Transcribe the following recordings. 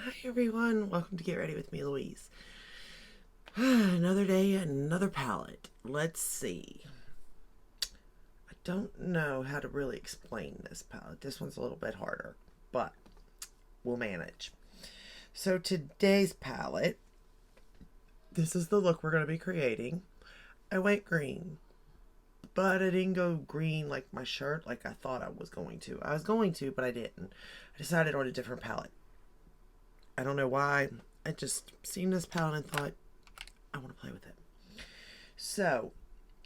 Hi everyone, welcome to Get Ready with me, Louise. Another day, another palette. Let's see. I don't know how to really explain this palette. This one's a little bit harder, but we'll manage. So today's palette, this is the look we're going to be creating. I went green, but I didn't go green like my shirt like I thought I was going to. I was going to, but I didn't. I decided on a different palette. I don't know why. I just seen this palette and thought, I want to play with it. So,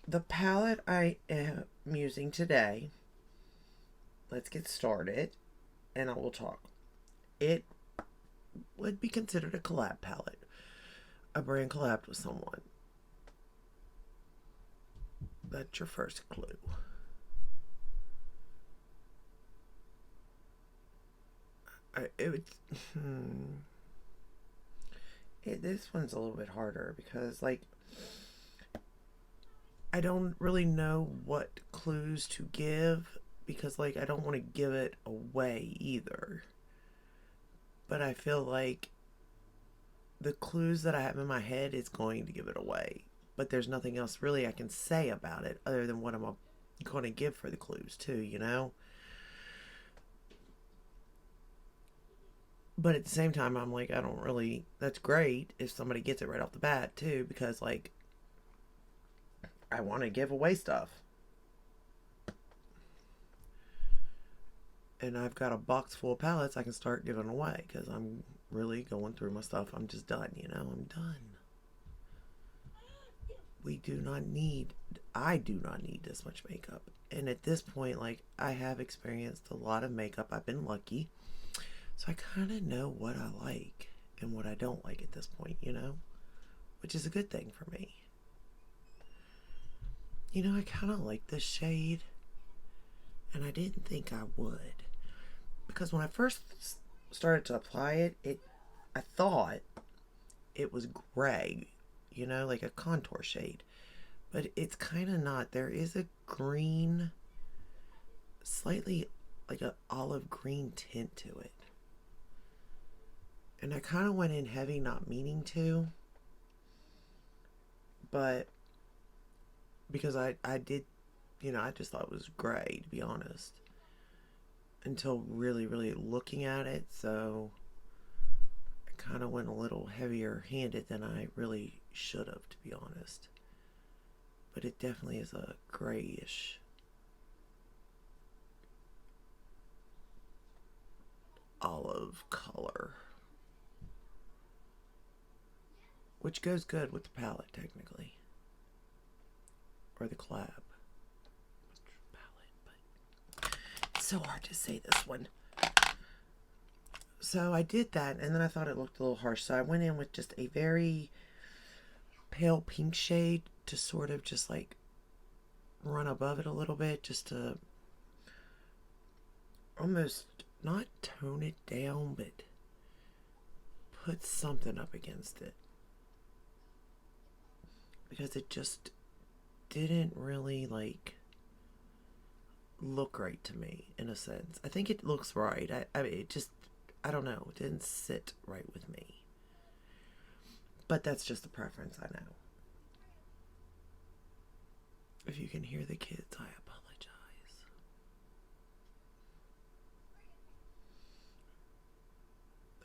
the palette I am using today, let's get started and I will talk. It would be considered a collab palette. A brand collabed with someone. That's your first clue. It would. This one's a little bit harder because, like, I don't really know what clues to give because, like, I don't want to give it away either. But I feel like the clues that I have in my head is going to give it away. But there's nothing else really I can say about it other than what I'm going to give for the clues, too, you know? But at the same time, I'm like, I don't really. That's great if somebody gets it right off the bat, too, because, like, I want to give away stuff. And I've got a box full of palettes I can start giving away because I'm really going through my stuff. I'm just done, you know? I'm done. We do not need, I do not need this much makeup. And at this point, like, I have experienced a lot of makeup. I've been lucky. So I kind of know what I like and what I don't like at this point, you know? Which is a good thing for me. You know, I kind of like this shade. And I didn't think I would. Because when I first started to apply it, I thought it was gray, you know, like a contour shade. But it's kind of not. There is a green, slightly like an olive green tint to it. And I kind of went in heavy, not meaning to. But because I did, you know, I just thought it was gray, to be honest. Until really, really looking at it. So I kind of went a little heavier handed than I really should have, to be honest. But it definitely is a grayish olive color, which goes good with the palette technically, or the collab palette, but it's so hard to say this one. So I did that, and then I thought it looked a little harsh, so I went in with just a very pale pink shade to sort of just like run above it a little bit, just to almost not tone it down, but put something up against it. Because it just didn't really like look right to me in a sense. I think it looks right. I mean, it just, I don't know, it didn't sit right with me. But that's just a preference, I know. If you can hear the kids, I apologize.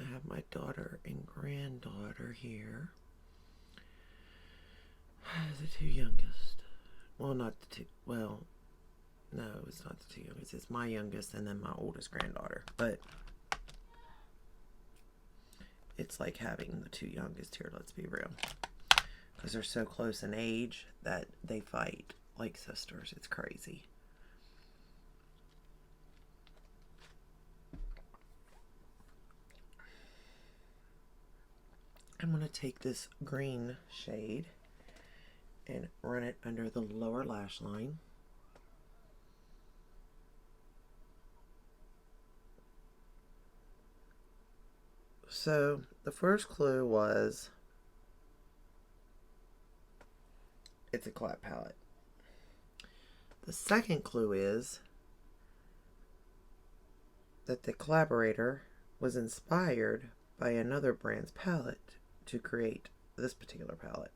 I have my daughter and granddaughter here. The two youngest. Well, not the two. Well, no, it's not the two youngest. It's my youngest and then my oldest granddaughter. But it's like having the two youngest here, let's be real. Because they're so close in age that they fight like sisters. It's crazy. I'm going to take this green shade and run it under the lower lash line. So the first clue was it's a collab palette. The second clue is that the collaborator was inspired by another brand's palette to create this particular palette.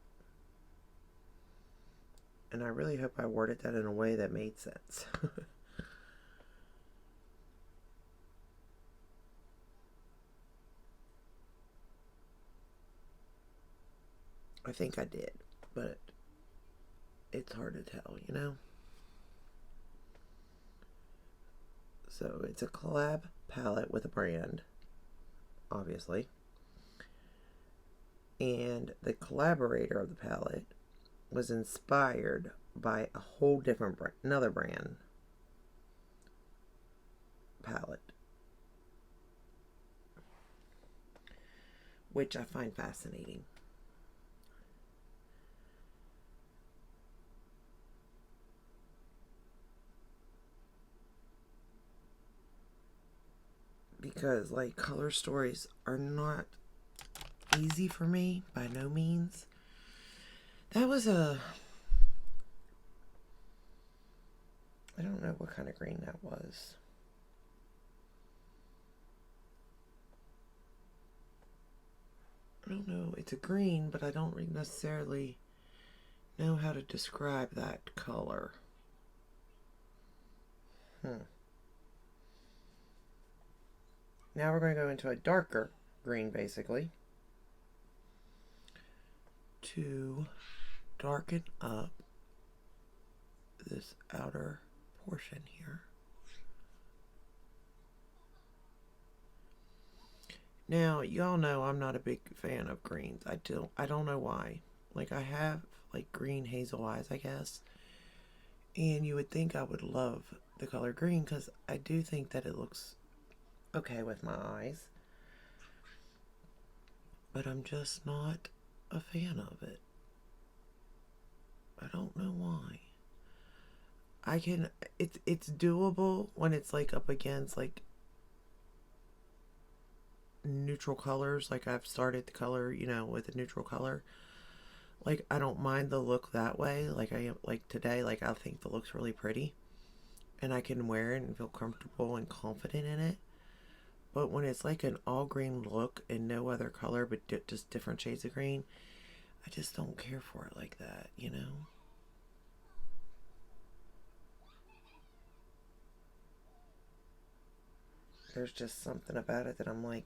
And I really hope I worded that in a way that made sense. I think I did, but it's hard to tell, you know? So it's a collab palette with a brand, obviously. And the collaborator of the palette was inspired by a whole different brand, another brand palette, which I find fascinating. Because, like, color stories are not easy for me, by no means. That was I don't know what kind of green that was. I don't know. It's a green, but I don't necessarily know how to describe that color. Now we're going to go into a darker green, basically, to darken up this outer portion here. Now, y'all know I'm not a big fan of greens. I don't know why. Like, I have, like, green hazel eyes, I guess. And you would think I would love the color green because I do think that it looks okay with my eyes. But I'm just not a fan of it. I don't know why. It's doable when it's, like, up against, like, neutral colors. Like, I've started the color, you know, with a neutral color. Like, I don't mind the look that way. Like, like today, like, I think the look's really pretty. And I can wear it and feel comfortable and confident in it. But when it's like an all green look and no other color but just different shades of green, I just don't care for it like that, you know? There's just something about it that I'm like,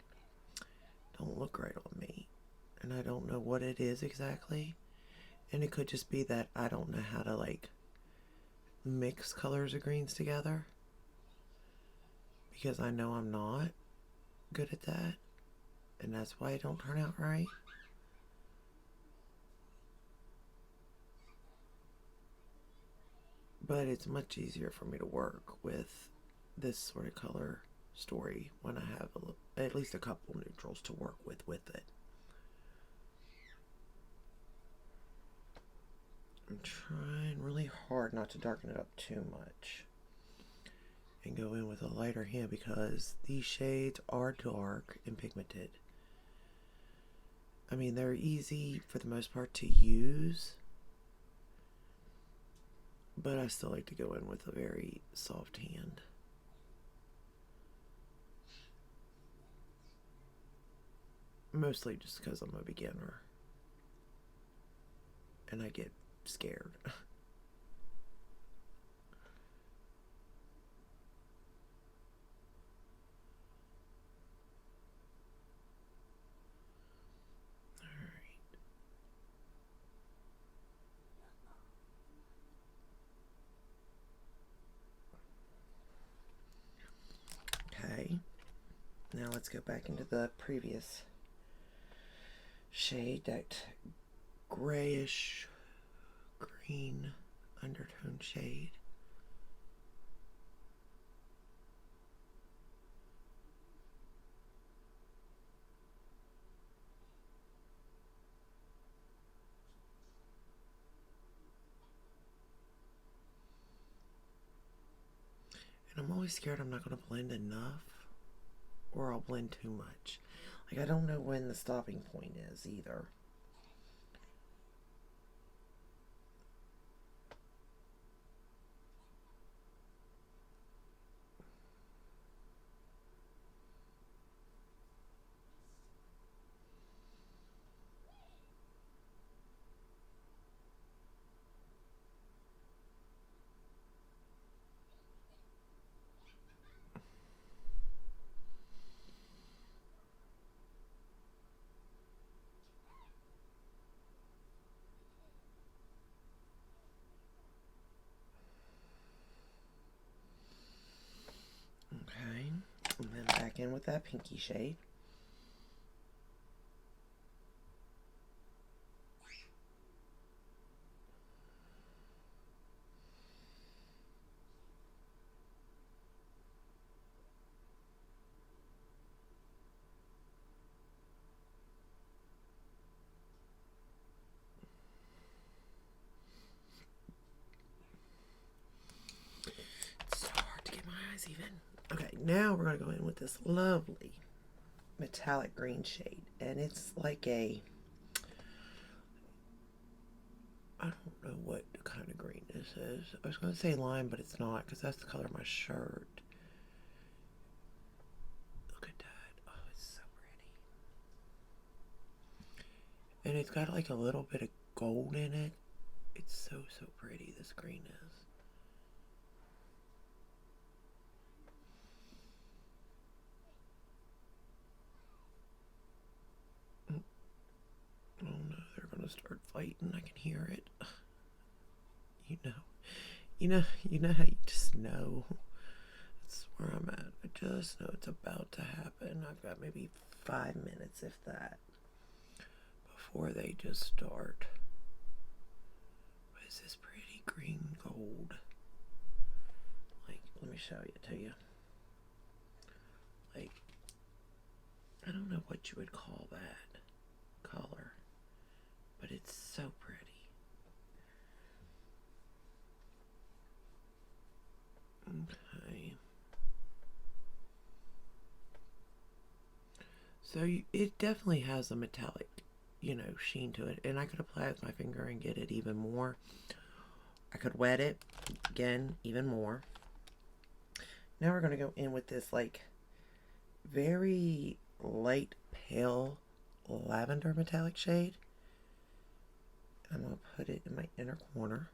don't look right on me. And I don't know what it is exactly. And it could just be that I don't know how to, like, mix colors of greens together. Because I know I'm not good at that. And that's why it don't turn out right. But it's much easier for me to work with this sort of color story when I have at least a couple neutrals to work with it. I'm trying really hard not to darken it up too much and go in with a lighter hand because these shades are dark and pigmented. I mean, they're easy for the most part to use, but I still like to go in with a very soft hand. Mostly just because I'm a beginner and I get scared. Okay, now let's go back into the previous shade, that grayish green undertone shade. And I'm always scared I'm not going to blend enough or I'll blend too much. Like, I don't know when the stopping point is either. in with that pinky shade. It's so hard to get my eyes even. Okay, now we're going to go in with this lovely metallic green shade. And it's like a, I don't know what kind of green this is. I was going to say lime, but it's not because that's the color of my shirt. Look at that. Oh, it's so pretty. And it's got like a little bit of gold in it. It's so, so pretty, this green is. Oh no, they're going to start fighting. I can hear it. You know how you just know. That's where I'm at. I just know it's about to happen. I've got maybe 5 minutes, if that, before they just start. What is this pretty green gold? Like, let me show it to you. Like, I don't know what you would call that color, but it's so pretty. Okay. So it definitely has a metallic, sheen to it. And I could apply it with my finger and get it even more. I could wet it, again, even more. Now we're going to go in with this, like, very light, pale lavender metallic shade. I'm going to put it in my inner corner.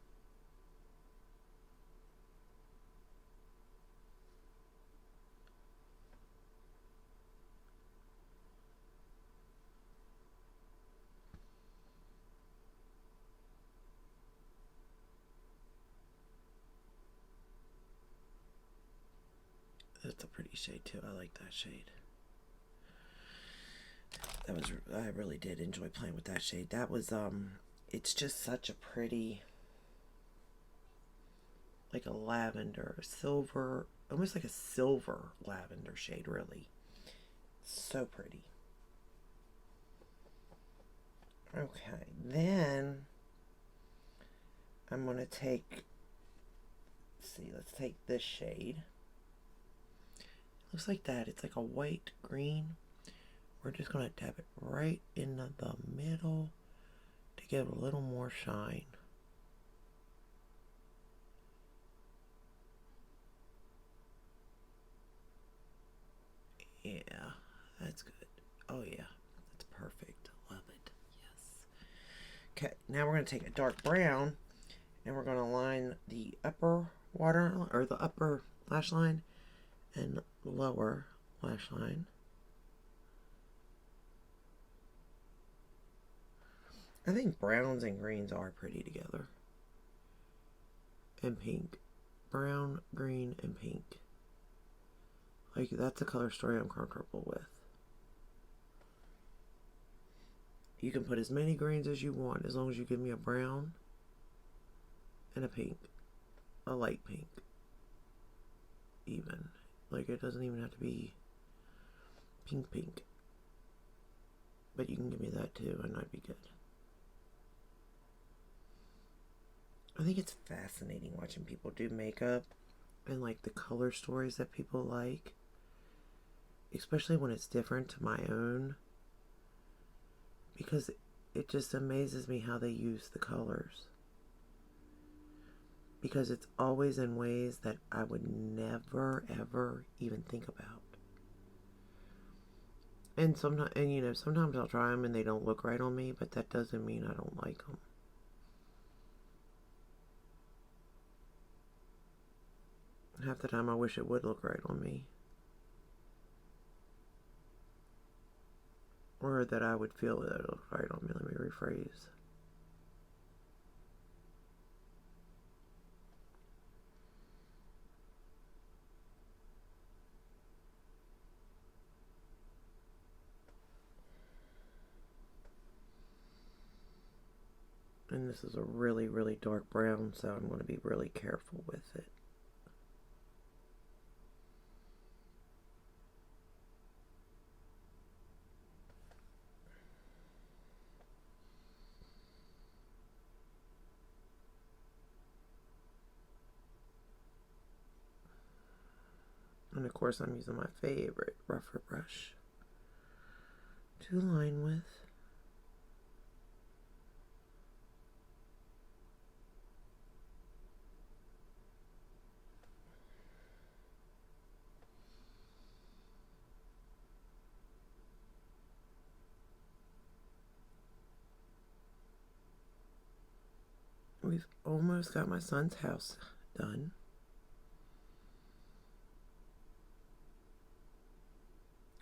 That's a pretty shade too. I like that shade. I really did enjoy playing with that shade. That was it's just such a pretty, like a lavender, silver, almost like a silver lavender shade, really. So pretty. Okay, then I'm going to take, let's take this shade. Looks like that. It's like a white green. We're just going to dab it right in the middle to give a little more shine. Yeah, that's good. Oh yeah, that's perfect. Love it. Yes. Okay, now we're going to take a dark brown and we're going to line the upper the upper lash line and lower lash line. I think browns and greens are pretty together. And pink. Brown, green, and pink. Like, that's a color story I'm comfortable with. You can put as many greens as you want as long as you give me a brown and a pink. A light pink. Even. Like, it doesn't even have to be pink. But you can give me that too and I'd be good. I think it's fascinating watching people do makeup and like the color stories that people like, especially when it's different to my own, because it just amazes me how they use the colors, because it's always in ways that I would never ever even think about. And sometimes I'll try them and they don't look right on me, but that doesn't mean I don't like them. Half the time I wish it would look right on me. Or that I would feel that it looked right on me. Let me rephrase. And this is a really, really dark brown, so I'm going to be really careful with it. And of course I'm using my favorite rougher brush to line with. We've almost got my son's house done.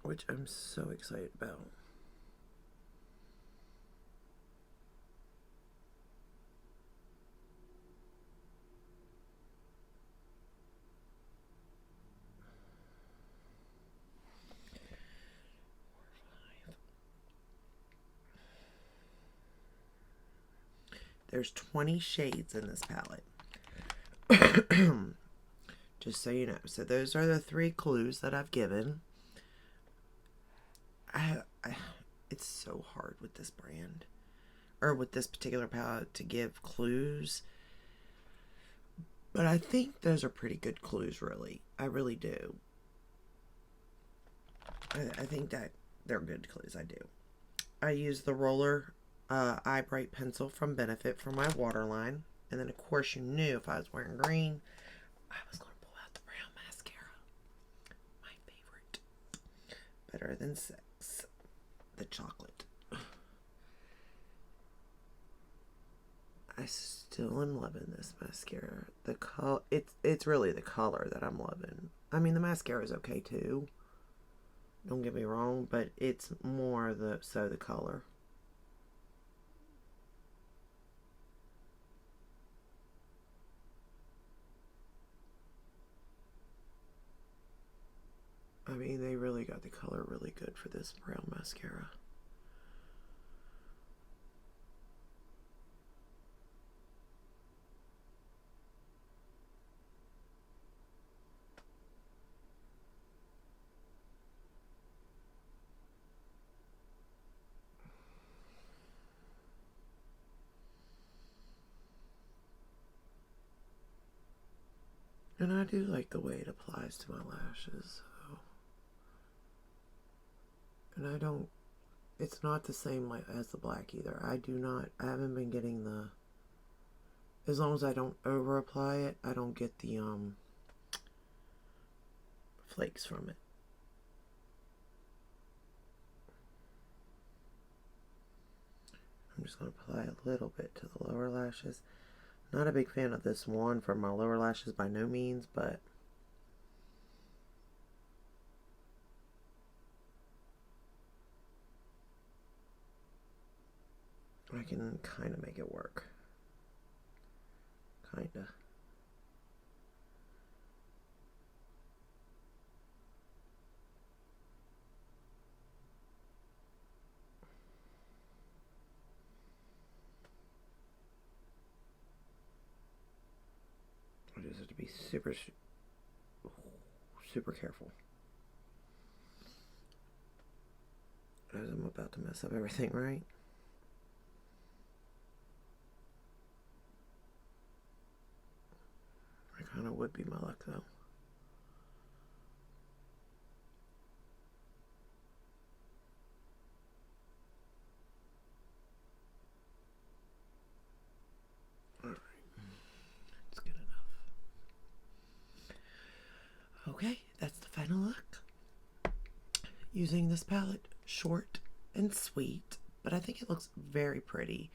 Which I'm so excited about. There's 20 shades in this palette. Just so you know. So those are the 3 clues that I've given. It's so hard with this brand, or with this particular palette, to give clues. But I think those are pretty good clues, really. I really do. I think that they're good clues. I do. I use the roller eye bright pencil from Benefit for my waterline. And then, of course, you knew if I was wearing green, I was going to pull out the brown mascara. My favorite. Better than Sex. The chocolate. I still am loving this mascara. The color, it's really the color that I'm loving. I mean, the mascara is okay too. Don't get me wrong, but it's more the color. I mean, they really got the color really good for this brown mascara. And I do like the way it applies to my lashes. So. And I don't, it's not the same as the black either. I haven't been getting the, as long as I don't over apply it, I don't get the flakes from it. I'm just going to apply a little bit to the lower lashes. Not a big fan of this one for my lower lashes by no means, but I can kind of make it work. Kinda. I just have to be super careful. As I'm about to mess up everything, right? I kind of would be my luck, though. Alright. That's good enough. Okay, that's the final look. Using this palette, short and sweet, but I think it looks very pretty.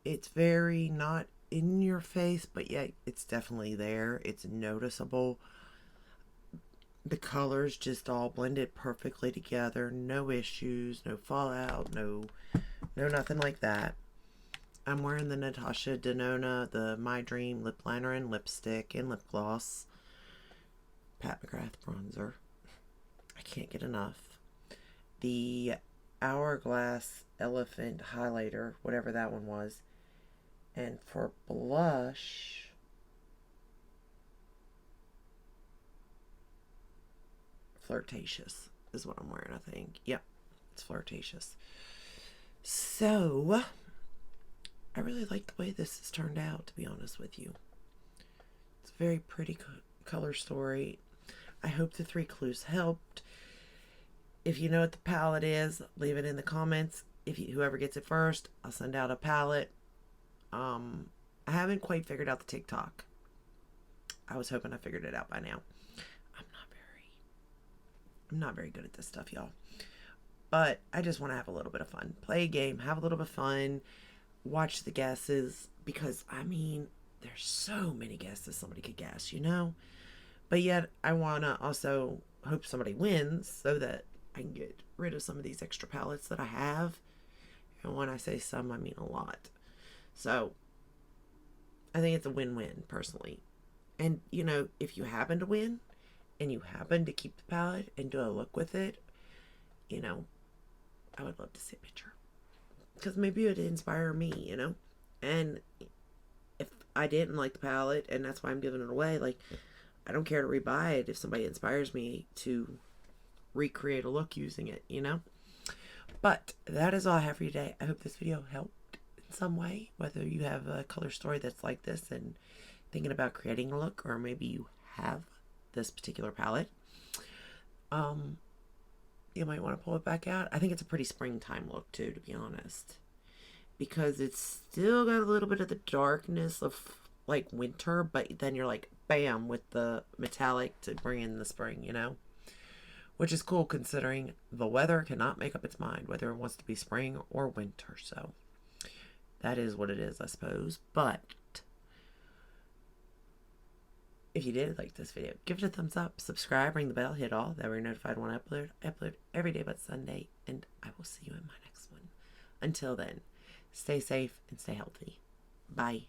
It's very not in your face, but yet it's definitely there. It's noticeable. The colors just all blended perfectly together. No issues, no fallout, no nothing like that. I'm wearing the Natasha Denona, the My Dream lip liner and lipstick and lip gloss. Pat McGrath bronzer. I can't get enough. The Hourglass Elephant highlighter, whatever that one was, And for blush, Flirtatious is what I'm wearing, I think. Yep, it's Flirtatious. So, I really like the way this has turned out, to be honest with you. It's a very pretty color story. I hope the 3 clues helped. If you know what the palette is, leave it in the comments. Whoever gets it first, I'll send out a palette. I haven't quite figured out the TikTok. I was hoping I figured it out by now. I'm not very good at this stuff, y'all. But I just want to have a little bit of fun. Play a game, have a little bit of fun, watch the guesses, because, I mean, there's so many guesses somebody could guess, you know? But yet, I want to also hope somebody wins so that I can get rid of some of these extra palettes that I have. And when I say some, I mean a lot. So, I think it's a win-win, personally. And, you know, if you happen to win, and you happen to keep the palette and do a look with it, you know, I would love to see a picture. Because maybe it would inspire me, you know? And if I didn't like the palette, and that's why I'm giving it away, like, I don't care to rebuy it if somebody inspires me to recreate a look using it, you know? But that is all I have for you today. I hope this video helped in some way, whether you have a color story that's like this and thinking about creating a look, or maybe you have this particular palette. You might want to pull it back out. I think it's a pretty springtime look too, to be honest, because it's still got a little bit of the darkness of like winter, but then you're like bam with the metallic to bring in the spring, you know, which is cool considering the weather cannot make up its mind whether it wants to be spring or winter. So that is what it is, I suppose. But if you did like this video, give it a thumbs up, subscribe, ring the bell, hit all, that way you're notified when I upload. I upload every day but Sunday, and I will see you in my next one. Until then, stay safe and stay healthy. Bye.